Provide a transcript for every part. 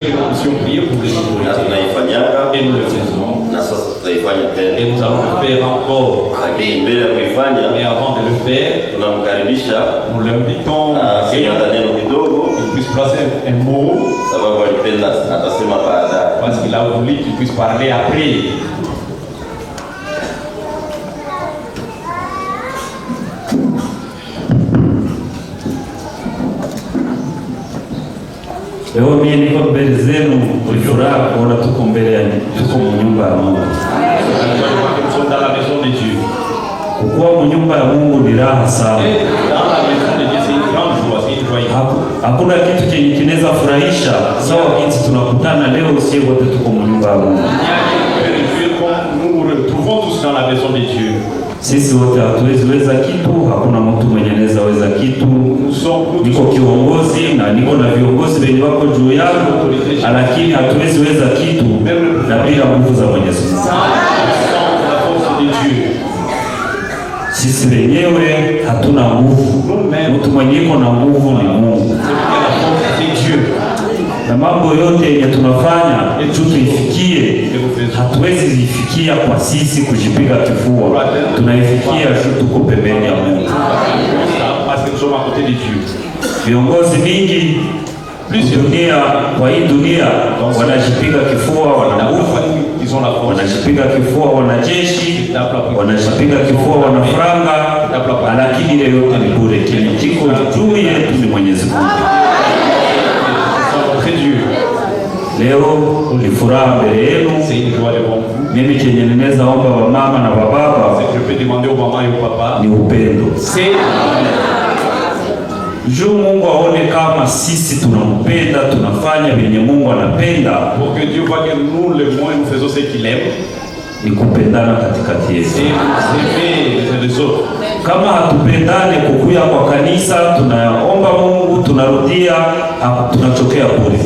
Na tunaifanyaga et nous le faisons. na sasa tutaifanya tena. Et nous allons le faire encore. Lakini mbele ya kuifanya, Mais avant de le faire, tunamkaribisha nous l'invitons kinyata neno kidogo, qu'il puisse placer un mot, sababu alipenda atasema baadaye. parce qu'il a voulu qu'il puisse parler après. Leo mimi niko mbele zenu kwa furaha kuona tuko mbele ya nyumba ya Mungu. Nous sommes dans la maison de Dieu. Kuwa nyumba ya Mungu ni raha sana. Et dans la maison de Dieu, c'est une grande joie, c'est une joie. Hakuna kitu chenye kinaweza furahisha sawa jinsi tunakutana leo sisi wote tuko nyumba ya Mungu. Nous nous retrouvons tous dans la maison de Dieu. Sisi wote hatuwezi weza kitu, hakuna mtu mwenye anaweza weza kitu. Niko kiongozi na niko na viongozi wenye wako juu yangu, lakini hatuwezi weza kitu na bila nguvu za Mwenyezi Mungu. Sisi wenyewe hatuna nguvu. Mtu mwenye iko na nguvu ni Mungu. Na mambo yote yenye tunafanya tuifikie, hatuwezi ifikia kwa sisi kujipiga kifua. Tunaifikia tuko pembeni ya Mungu. Viongozi mingi dunia, kwa hii dunia wanajipiga kifua, wana nguvu, wanajipiga kifua, wanajeshi, wanajipiga kifua, wana franga, lakini ile yote ni bure. Kiko juu yetu ni Mwenyezi Mungu. Leo ni furaha mbele yenu. Mimi chenye ninaweza omba wa mama na wa baba ni upendo. Juu Mungu aone kama sisi tunampenda, tunafanya vyenye Mungu anapenda. Pour que Dieu voit que nous, le moins, nous faisons ce qu'il aime. Ni kupendana katikati yetu. Kama hatupendane kukuya kwa kanisa, tunaomba Mungu, tunarudia, tunachokea bure.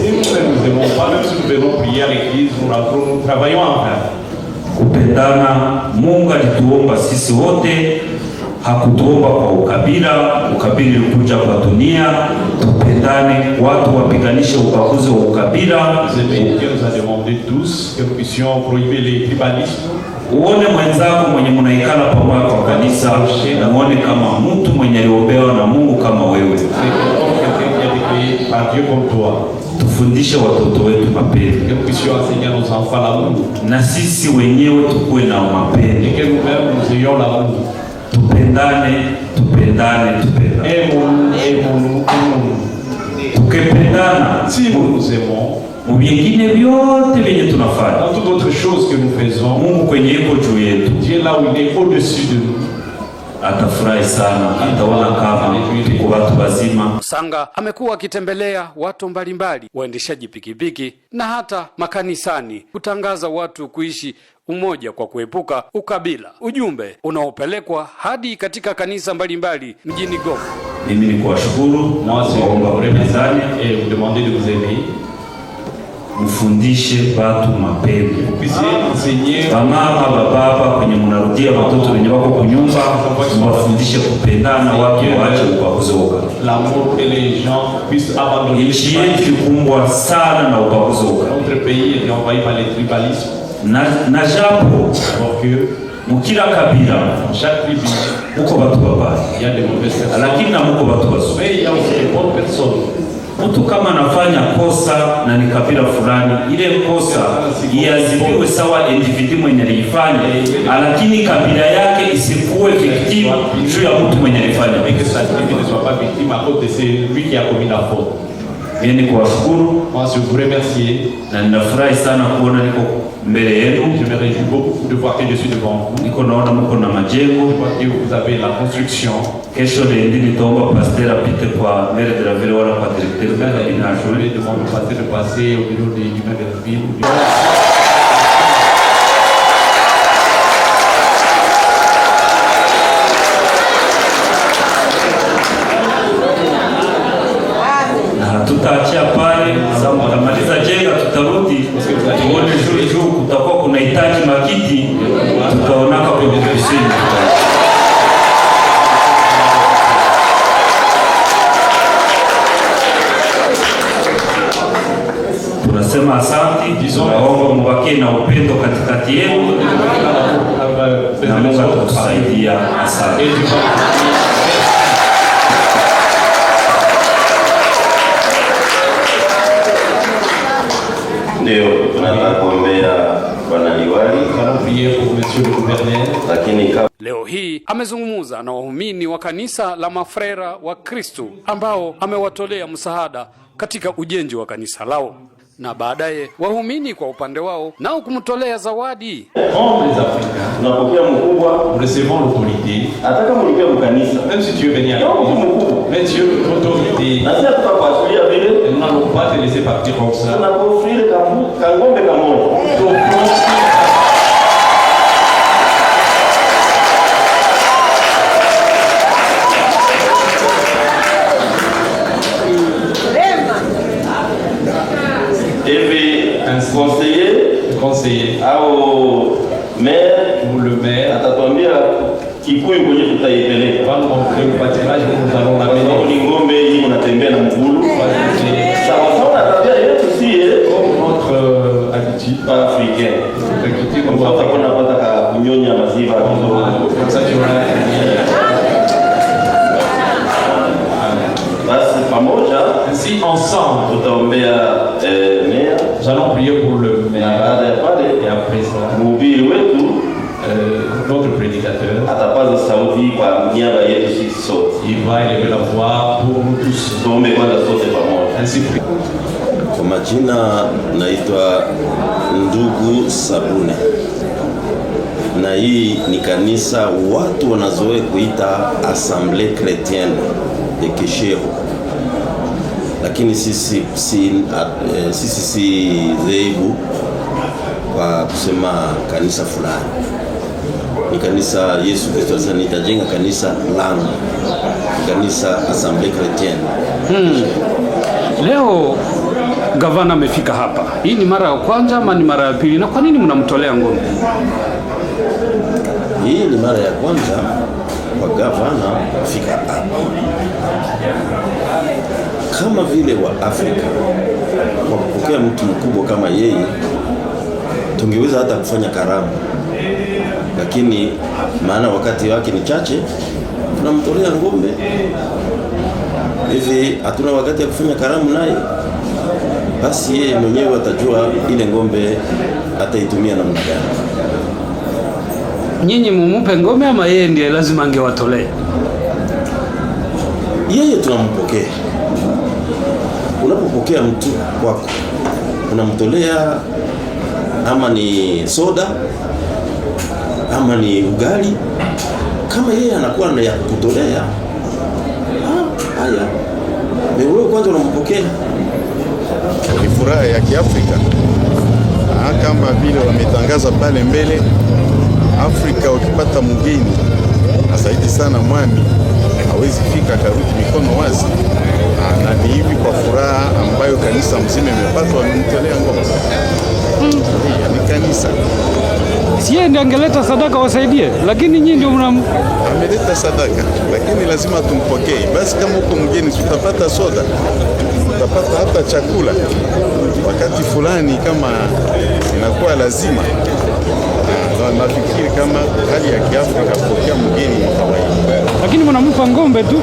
Kupendana, Mungu alituomba sisi wote, hakutuomba kwa ukabila. Ukabila ulikuja kwa dunia. Tupendane, watu wapiganishe ubaguzi wa ukabila. Uone mwenzako mwenye munaikala pamoja kwa kanisa, na uone kama mtu mwenye aliombewa na Mungu kama wewe. Tufundishe watoto wetu mapendo, na sisi wenyewe tukue na mapendo. Tupendane, tupendane, tupendane. Tukipendana, si nous nous aimons, vingine vyote venye tunafanya, dans toute autre chose que nous faisons, Mungu kwenye iko juu yetu, Dieu là où il est au-dessus de nous, atafurahi sana, ataona kama tuko watu wazima. Sanga amekuwa akitembelea watu mbalimbali, waendeshaji pikipiki na hata makanisani, kutangaza watu kuishi umoja kwa kuepuka ukabila, ujumbe unaopelekwa hadi katika kanisa mbalimbali mjini Goma. Mimi ni kuwashukuru na waomba mremezani et vous demander de vous aimer. Mfundishe watu mapendo. Mama, baba, kwenye mnarudia watoto wenye wako kunyumba, mwafundishe kupendana, watu waache ubaguzi. L'amour et les gens puissent abandonner. Nchi yetu ikumbwa sana na ubaguzi. Notre pays est envahi par les tribalismes. Na japo mukila kabila, chaque tribu, uko watu wabaya, il y a des mauvaises personnes, lakini na muko watu wazuri. mais il y a aussi des bonnes personnes. Mtu kama anafanya kosa na ni kabila fulani, ile kosa iadhibiwe sawa individu mwenye alifanya, lakini kabila yake isikuwe victime juu ya mtu mwenye alifanya. Mais que sa tribu ne soit pas victime à cause de celui qui a commis la faute. Mimi ni kuwashukuru, moi je vous remercie, na ninafurahi sana kuona niko mbele yenu. Je me réjouis beaucoup de voir que je suis devant vous. Niko naona mko na majengo, je vois que vous avez la construction. Kesho lendi nitaomba pasteur apite kwa maire de la ville wala kwa directeur de la ville. Je vais demander au pasteur de passer au niveau du maire de la ville. Tutaachia pale, sababu tutamaliza jenga, tutarudi tuone juu kutakuwa kuna hitaji makiti, tutaonaka kwenye ofisini. tunasema asante, tunaomba mubakie na upendo katikati yenu na Mungu atatusaidia. Asante. Ndio tunataka kuombea bwana liwali, lakini leo hii amezungumza na waumini wa kanisa la Mafrera wa Kristo ambao amewatolea msaada katika ujenzi wa kanisa lao, na baadaye waumini kwa upande wao nao kumtolea zawadi. Tunapokea mkubwa, recevons l'autorité. Ataka mlipia mkanisa. Même si tu veux venir à l'église, mais Dieu, l'autorité, na sisi tutakuachilia vile, nous n'allons pas te laisser partir comme ça. Tunakufuria kangombe kamoja. Conseiller au maire ou le maire atatuambia Kikuyu kwenye tutaipeleka. Va nous montrer le pâturage où nous allons l'amener. Ni ngombe hii unatembea na mgulu. Sawa sawa na tabia yetu si comme notre habitude africaine. Comme ça tunapata kunyonya maziwa kidogo. Comme ça tu basi pamoja ainsi ensemble tutaombea maire. Nous allons prier pour le maire. Et après ça, mhubiri wetu notre prédicateur atapaza sauti kwa niaba yetu sisi sote. Il va élever la voix pour nous tous. Tuombe kwanza sote pamoja. Ainsi kwa majina naitwa Ndugu Sabune, na hii ni kanisa watu wanazoea kuita Assemblée Chrétienne de Keshero, lakini sisi si dhehebu kwa kusema kanisa fulani. Ni kanisa Yesu Kristo sasa nitajenga kanisa langu, kanisa Assemblée Chrétienne. Leo gavana amefika hapa. Hii ni mara ya kwanza ama ni mara ya pili? Na kwa nini mnamtolea ngombe? Hii ni mara ya kwanza kwa gavana kufika hapa. Kama vile wa Afrika kwa kupokea mtu mkubwa kama yeye, tungeweza hata kufanya karamu, lakini maana wakati wake ni chache, tunamtolea ngombe. Hivi hatuna wakati ya kufanya karamu naye, basi yeye mwenyewe atajua ile ngombe ataitumia namna gani. Nyinyi mumupe ngombe ama yeye ndiye lazima angewatolea? Yeye tunampokea. Unapopokea mtu kwako, unamtolea ama ni soda ama ni ugali, kama yeye anakuwa na ya kutolea, haya wewe kwanza unampokea. Ni furaha ya Kiafrika, kama vile wametangaza pale mbele, Afrika ukipata mgeni na zaidi sana mwami hawezi fika karudi mikono wazi, na ni hivi kwa furaha ambayo kanisa mzima imepata, wamemtolea ngombe. Ni kanisa siye ndiye angeleta sadaka wasaidie, lakini nyinyi ndio ameleta sadaka, lakini lazima tumpokee. Basi kama uko mgeni tutapata soda, tutapata hata chakula wakati fulani kama inakuwa lazima. Nafikiri kama hali ya Kiafrika kupokea mgeni ni kawaida, lakini mnampa ngombe tu.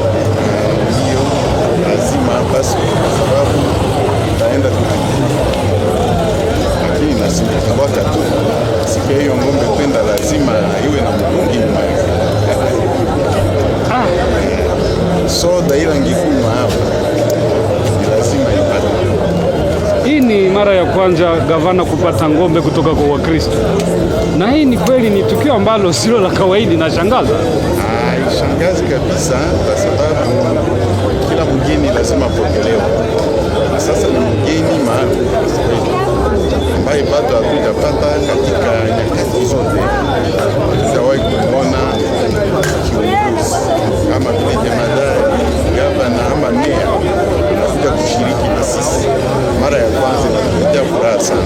Ndio lazima basi, kwa sababu itaenda lakini nasimwaka tu sikia hiyo ngombe kwenda, lazima iwe na mtungi nyuma yake. Soda ila ngikunywa hapo ni lazima ipate. Hii ni mara ya kwanza gavana kupata ngombe kutoka kwa Wakristo, na hii ni kweli ni tukio ambalo silo la kawaida na shangaza. Shangazi kabisa, kwa sababu kila mgeni lazima apokelewe. Na sasa ni mgeni maalum ambaye bado hatujapata katika nyakati zote. Tutawahi kuona kiongozi kama vile jemadari, gavana ama meya anakuja kushiriki na sisi mara ya kwanza, na kuja furaha sana.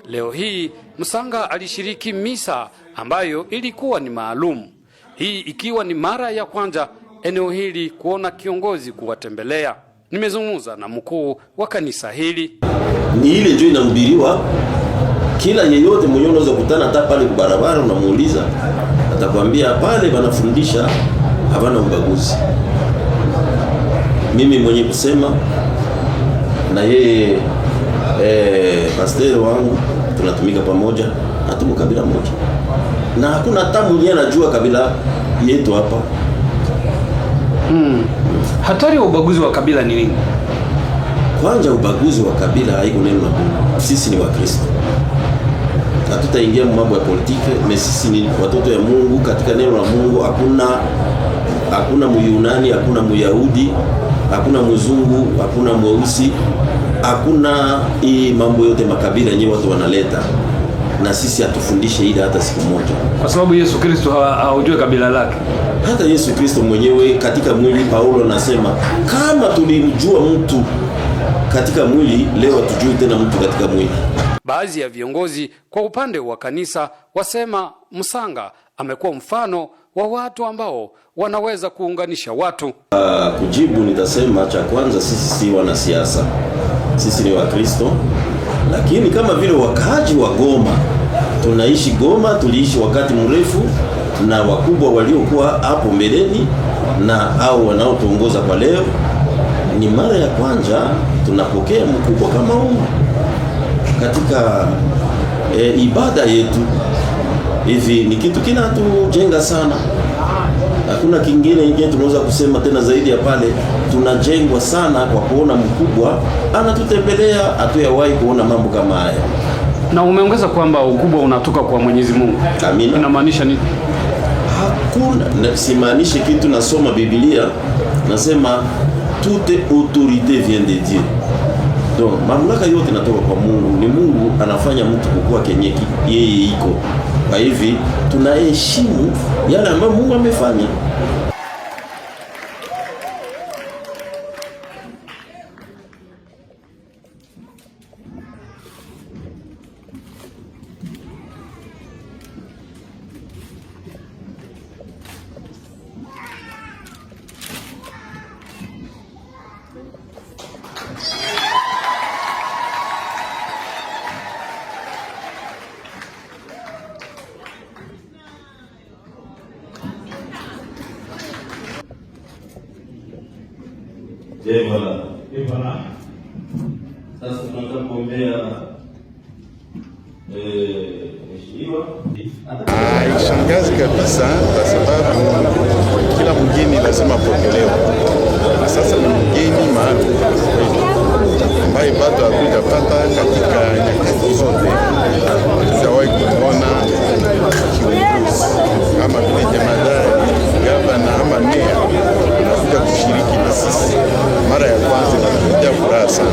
Leo hii Msanga alishiriki misa ambayo ilikuwa ni maalum, hii ikiwa ni mara ya kwanza eneo hili kuona kiongozi kuwatembelea. Nimezungumza na mkuu wa kanisa hili. Ni ile ndio inahubiriwa. Kila yeyote mwenye unaweza kukutana hata pale kwa barabara unamuuliza, atakwambia pale wanafundisha habana ubaguzi. Mimi mwenye kusema na yeye pastor wangu tunatumika pamoja, na tuko kabila moja. Na hakuna hata mwenye anajua kabila yetu hapa. Hatari ya ubaguzi wa kabila ni nini? Kwanza ubaguzi wa kabila haiko neno la Mungu. Sisi ni Wakristo. Hatutaingia mambo ya politiki, sisi ni watoto ya Mungu. Katika neno la Mungu hakuna Muyunani, hakuna Muyahudi, hakuna mzungu, hakuna mweusi, hakuna hii mambo yote makabila yenyewe watu wanaleta. Na sisi hatufundishe ile hata siku moja. Kwa sababu Yesu Kristo haujui kabila lake. Hata Yesu Kristo mwenyewe katika mwili, Paulo anasema kama tulimjua mtu katika mwili, leo hatujui tena mtu katika mwili. Baadhi ya viongozi kwa upande wa kanisa wasema Msanga amekuwa mfano wa watu ambao wanaweza kuunganisha watu. Kujibu nitasema cha kwanza, sisi si wanasiasa. Sisi ni Wakristo. Lakini kama vile wakaaji wa Goma, tunaishi Goma, tuliishi wakati mrefu na wakubwa waliokuwa hapo mbeleni na au wanaotuongoza kwa leo, ni mara ya kwanza tunapokea mkubwa kama huu katika ibada yetu. Hivi ni kitu kinatujenga sana. Hakuna kingine tunaweza kusema tena zaidi ya pale. Tunajengwa sana kwa kuona mkubwa anatutembelea, hatuyawahi kuona mambo kama haya. Na umeongeza kwamba ukubwa unatoka kwa Mwenyezi Mungu. Amina. Inamaanisha nini? Hakuna, simaanishi kitu. Nasoma Biblia, nasema toute autorité vient de Dieu. Donc mamlaka yote inatoka kwa Mungu. Ni Mungu anafanya mtu kukua kenye yeye iko. Kwa hivi tunaheshimu yale ambayo Mungu amefanya. Voilà. Sasa tunataka kuombea Haishangazi kabisa kwa sababu kila mgeni lazima apokelewe. Na sasa ni mgeni maalum ambaye bado hakujapata katika nyakati zote. Hatujawahi kuona kiongozi kama vile jemadari, gavana ama meya anakuja kushiriki na sisi mara ya kwanza, na kuja furaha sana.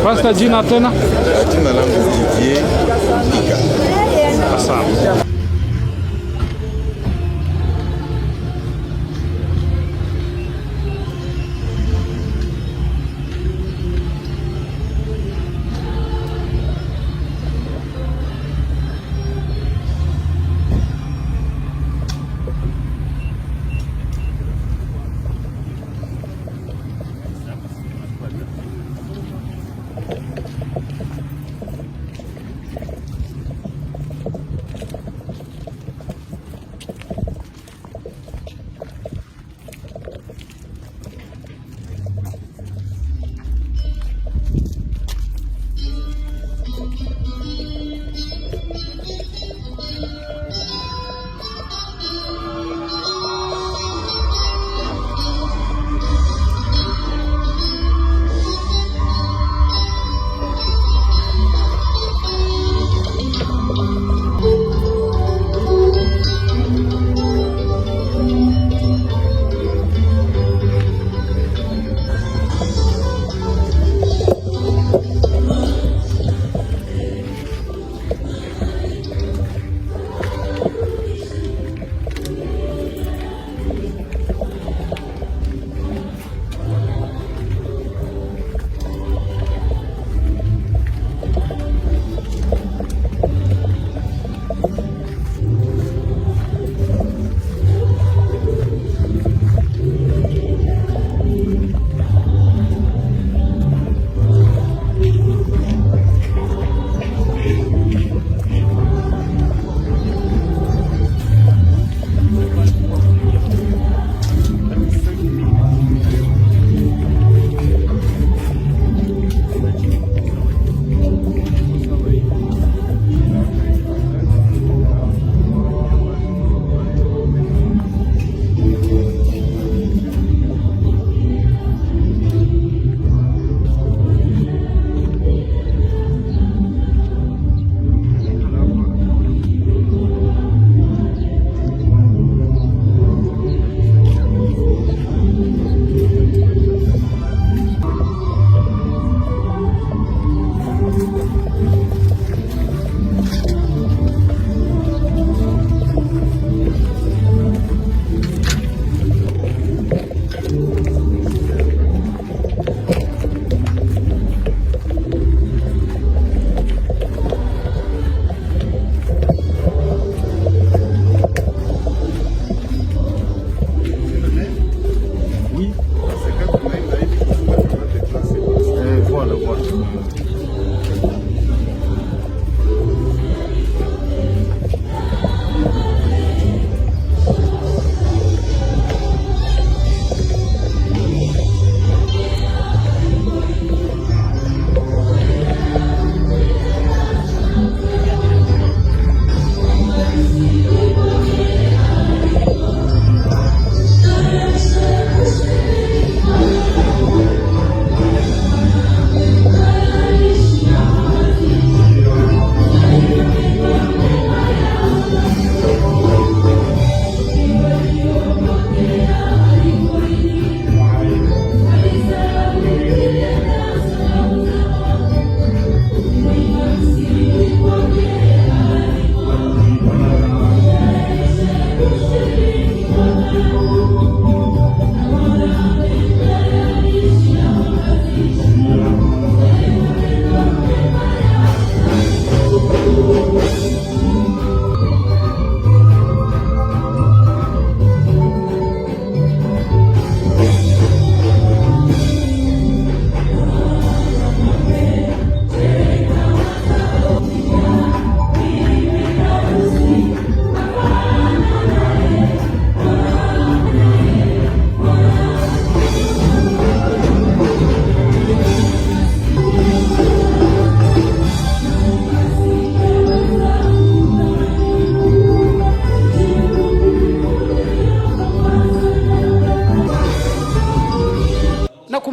Pastor, jina tena? Jina langu Didier Nika. Asante.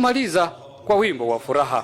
kumaliza kwa wimbo wa furaha.